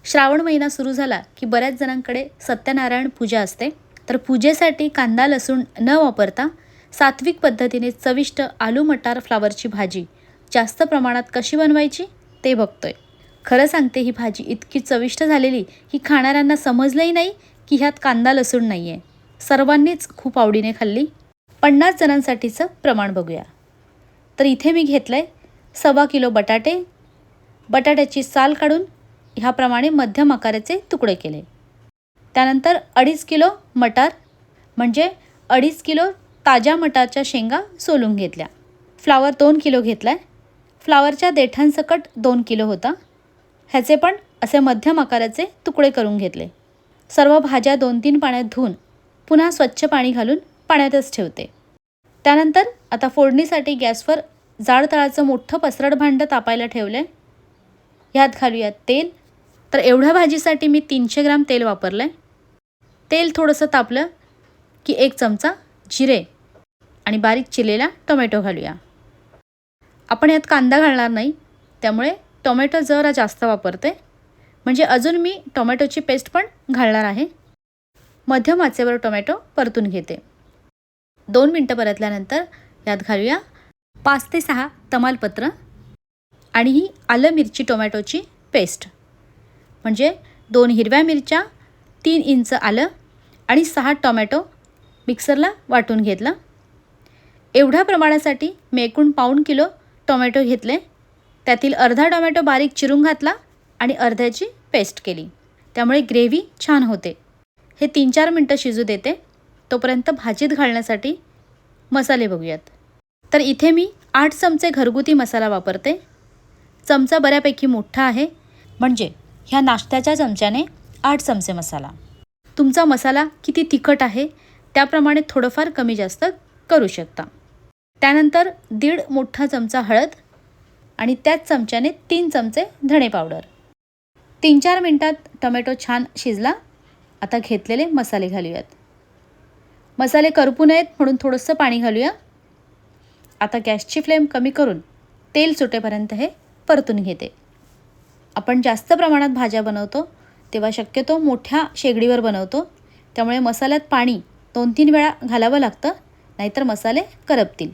श्रावण महिना सुरू झाला की बऱ्याच जणांकडे सत्यनारायण पूजा असते. तर पूजेसाठी कांदा लसूण न वापरता सात्विक पद्धतीने चविष्ट आलू मटार फ्लावरची भाजी जास्त प्रमाणात कशी बनवायची ते बघतोय. खरं सांगते, ही भाजी इतकी चविष्ट झालेली की खाणाऱ्यांना समजलंही नाही की ह्यात कांदा लसूण नाही आहे. सर्वांनीच खूप आवडीने खाल्ली. 50 जणांसाठीचं प्रमाण बघूया. तर इथे मी घेतलं आहे 1.25 किलो बटाटे. बटाट्याची साल काढून ह्याप्रमाणे मध्यम आकाराचे तुकडे केले. त्यानंतर 2.5 किलो मटार म्हणजे 2.5 किलो ताज्या मटारच्या शेंगा सोलून घेतल्या. फ्लावर 2 किलो घेतला आहे. फ्लावरच्या देठांसकट 2 किलो होता. ह्याचे पण असे मध्यम आकाराचे तुकडे करून घेतले. सर्व भाज्या 2-3 पाण्यात धुवून पुन्हा स्वच्छ पाणी घालून पाण्यातच ठेवते. त्यानंतर आता फोडणीसाठी गॅसवर जाड तळाचं मोठं पसरट भांडं तापायला ठेवलं आहे. ह्यात घालूयात तेल. तर एवढ्या भाजीसाठी मी 300 ग्राम तेल वापरलं आहे. तेल थोडंसं तापलं की 1 चमचा जिरे आणि बारीक चिरलेला टोमॅटो घालूया. आपण यात कांदा घालणार नाही, त्यामुळे टोमॅटो जरा जास्त वापरते. म्हणजे अजून मी टोमॅटोची पेस्ट पण घालणार आहे. मध्यम आचेवर टोमॅटो परतून घेते. 2 मिनटं परतल्यानंतर यात घालूया 5 ते 6 तमालपत्र आणि ही आलं मिरची टोमॅटोची पेस्ट. म्हणजे 2 हिरव्या मिरच्या, 3 इंच आलं आणि 6 टोमॅटो मिक्सरला वाटून घेतला. एवढ्या प्रमाणासाठी मी एकूण 1.5 किलो टोमॅटो घेतले. त्यातील अर्धा टोमॅटो बारीक चिरून घातला आणि अर्ध्याची पेस्ट केली. त्यामुळे ग्रेव्ही छान होते. हे 3-4 मिनटं शिजू देते. तोपर्यंत भाजीत घालण्यासाठी मसाले बघूयात. तर इथे मी 8 चमचे घरगुती मसाला वापरते. चमचा बऱ्यापैकी मोठा आहे, म्हणजे ह्या नाश्त्याच्या चमच्याने 8 चमचे मसाला. तुमचा मसाला किती तिखट आहे त्याप्रमाणे थोडंफार कमी जास्त करू शकता. त्यानंतर 1.5 मोठा चमचा हळद आणि त्याच चमच्याने 3 चमचे धणे पावडर. 3-4 मिनटात टोमॅटो छान शिजला. आता घेतलेले मसाले घालूयात. मसाले करपू नयेत म्हणून थोडंसं पाणी घालूया. आता गॅसची फ्लेम कमी करून तेल सुटेपर्यंत हे परतून घेते. आपण जास्त प्रमाणात भाज्या बनवतो तेव्हा शक्यतो मोठ्या शेगडीवर बनवतो. त्यामुळे मसाल्यात पाणी 2-3 वेळा घालावं लागतं, नाहीतर मसाले करपतील.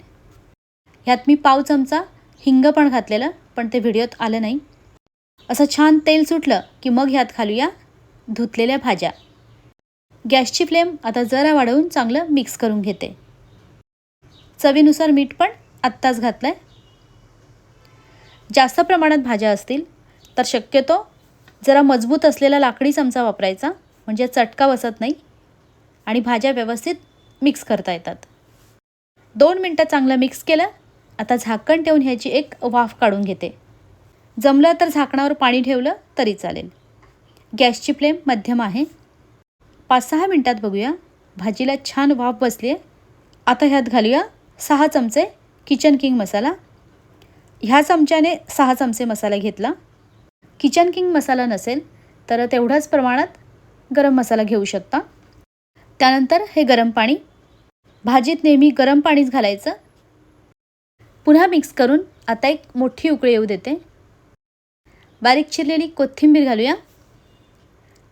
ह्यात मी 1/2 चमचा हिंग पण घातलेलं, पण ते व्हिडिओत आलं नाही. असं छान तेल सुटलं की मग ह्यात घालूया धुतलेल्या भाज्या. गॅसची फ्लेम आता जरा वाढवून चांगलं मिक्स करून घेते. चवीनुसार मीठ पण आत्ताच घातलं आहे. जास्त प्रमाणात भाज्या असतील तर शक्यतो जरा मजबूत असलेला लाकडी चमचा वापरायचा, म्हणजे चटका बसत नाही आणि भाज्या व्यवस्थित मिक्स करता येतात. 2 मिनटं चांगलं मिक्स केलं. आता झाकण ठेवून ह्याची एक वाफ काढून घेते. जमलं तर झाकणावर पाणी ठेवलं तरी चालेल. गॅसची फ्लेम मध्यम आहे. 5-6 मिनटात बघूया भाजीला छान वाफ बसली आहे. आता ह्यात घालूया 6 चमचे किचन किंग मसाला. ह्या चमच्याने 6 चमचे मसाला घेतला. किचन किंग मसाला नसेल तर तेवढ्याच प्रमाणात गरम मसाला घेऊ शकता. त्यानंतर हे गरम पाणी. भाजीत नेहमी गरम पाणीच घालायचं. पुन्हा मिक्स करून आता एक मोठी उकळी येऊ देते. बारीक चिरलेली कोथिंबीर घालूया.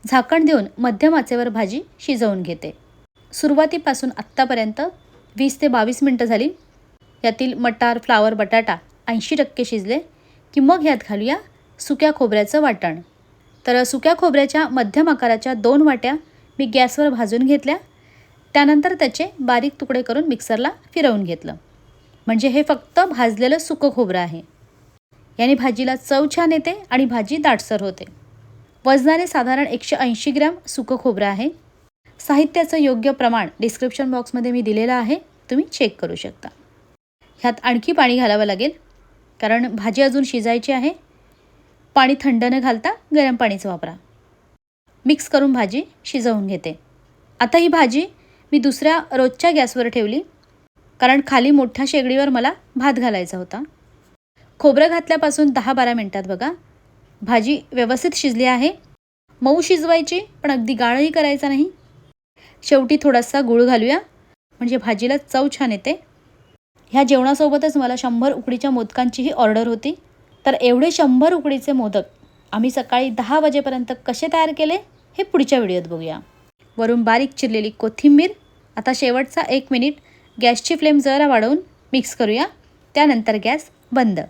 झाकण देऊन मध्यम आचेवर भाजी शिजवून घेते. सुरुवातीपासून आत्तापर्यंत 20 ते 22 मिनटं झाली. यातील मटार फ्लावर बटाटा 80% शिजले की मग ह्यात घालूया सुक्या खोबऱ्याचं वाटण. तर सुक्या खोबऱ्याच्या मध्यम आकाराच्या 2 वाट्या मी गॅसवर भाजून घेतल्या. त्यानंतर त्याचे बारीक तुकडे करून मिक्सरला फिरवून घेतलं. म्हणजे हे फक्त भाजलेलं सुकं खोबरं आहे. याने भाजीला चव छान येते आणि भाजी दाटसर होते. वजनाने साधारण 180 ग्रॅम सुकं खोबरं आहे. साहित्याचं योग्य प्रमाण डिस्क्रिप्शन बॉक्समध्ये मी दिलेलं आहे, तुम्ही चेक करू शकता. ह्यात आणखी पाणी घालावं लागेल कारण भाजी अजून शिजायची आहे. पाणी थंड न घालता गरम पाणीच वापरा. मिक्स करून भाजी शिजवून घेते. आता ही भाजी मी दुसऱ्या रोजच्या गॅसवर ठेवली कारण खाली मोठ्या शेगडीवर मला भात घालायचा होता. खोबरं घातल्यापासून 10-12 मिनटात बघा भाजी व्यवस्थित शिजली आहे. मऊ शिजवायची पण अगदी गाळही करायचा नाही. शेवटी थोडासा गूळ घालूया म्हणजे भाजीला चव छान येते. ह्या जेवणासोबतच मला 100 उकडीच्या मोदकांचीही ऑर्डर होती. तर एवढे 100 उकडीचे मोदक आम्ही सकाळी 10 वाजेपर्यंत कसे तयार केले हे पुढच्या व्हिडिओत बघूया. वरून बारीक चिरलेली कोथिंबीर. आता शेवटचा 1 मिनिट गॅसची फ्लेम जरा वाढवून मिक्स करूया. त्यानंतर गॅस बंद.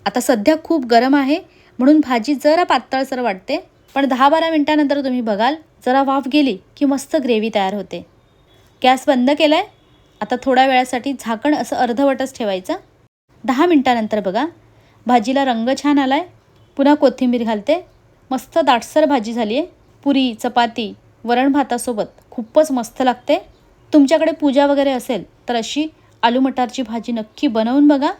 आता सध्या खूप गरम आहे म्हणून भाजी जरा पातळसर वाटते, पण 10-12 मिनिटानंतर तुम्ही बघाल जरा वाफ गेली की मस्त ग्रेव्ही तयार होते. गॅस बंद केला आहे. आता थोड्या वेळासाठी झाकण असं अर्धवटच ठेवायचं. 10 मिनिटानंतर बघा भाजीला रंग छान आला आहे. पुन्हा कोथिंबीर घालते. मस्त दाटसर भाजी झाली आहे. पुरी, चपाती, वरण भातासोबत खूपच मस्त लागते. तुमच्याकडे पूजा वगैरे असेल तर अशी आलू मटारची भाजी नक्की बनवून बघा.